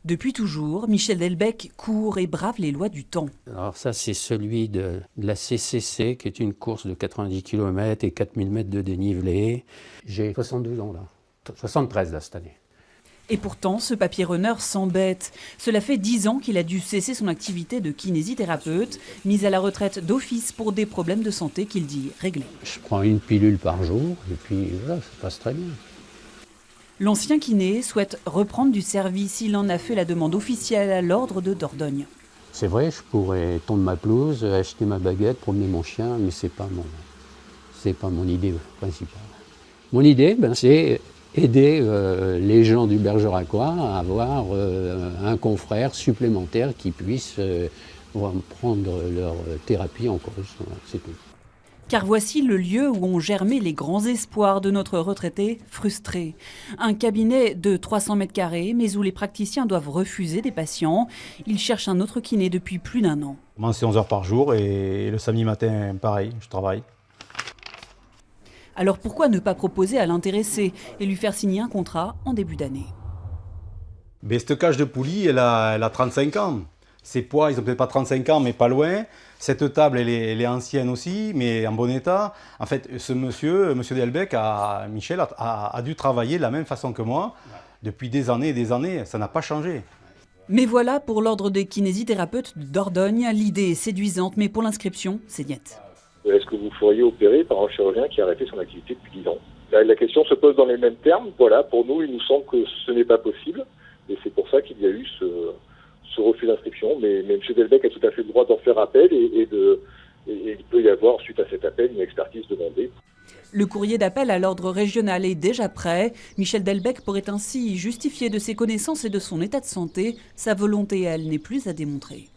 Depuis toujours, Michel Delbecq court et brave les lois du temps. Alors ça, c'est celui de la CCC, qui est une course de 90 km et 4000 mètres de dénivelé. J'ai 72 ans là, 73 là cette année. Et pourtant, ce papier-runner s'embête. Cela fait 10 ans qu'il a dû cesser son activité de kinésithérapeute, mis à la retraite d'office pour des problèmes de santé qu'il dit réglés. Je prends une pilule par jour et puis voilà, ça passe très bien. L'ancien kiné souhaite reprendre du service. Il en a fait la demande officielle à l'ordre de Dordogne. C'est vrai, je pourrais tondre ma pelouse, acheter ma baguette, promener mon chien, mais c'est pas mon idée principale. Mon idée, c'est aider les gens du Bergeracois à avoir un confrère supplémentaire qui puisse prendre leur thérapie en Corse. Voilà, c'est tout. Car voici le lieu où ont germé les grands espoirs de notre retraité frustré. Un cabinet de 300 mètres carrés, mais où les praticiens doivent refuser des patients. Ils cherchent un autre kiné depuis plus d'1 an. Moi, c'est 11 heures par jour et le samedi matin, pareil, je travaille. Alors pourquoi ne pas proposer à l'intéressé et lui faire signer un contrat en début d'année? Mais cette cage de poulie, elle a 35 ans. Ses poids, ils n'ont peut-être pas 35 ans, mais pas loin. Cette table, elle est ancienne aussi, mais en bon état. En fait, ce monsieur Delbecq, Michel, a dû travailler de la même façon que moi depuis des années et des années. Ça n'a pas changé. Mais voilà, pour l'ordre des kinésithérapeutes de Dordogne, l'idée est séduisante, mais pour l'inscription, c'est niet. Est-ce que vous feriez opérer par un chirurgien qui a arrêté son activité depuis 10 ans? La question se pose dans les mêmes termes. Voilà, pour nous, il nous semble que ce n'est pas possible. Et c'est pour ça qu'il y a eu ce refus d'inscription. Mais M. Delbecq a tout à fait le droit d'en faire appel et il peut y avoir, suite à cet appel, une expertise demandée. Le courrier d'appel à l'ordre régional est déjà prêt. Michel Delbecq pourrait ainsi justifier de ses connaissances et de son état de santé. Sa volonté, elle, n'est plus à démontrer.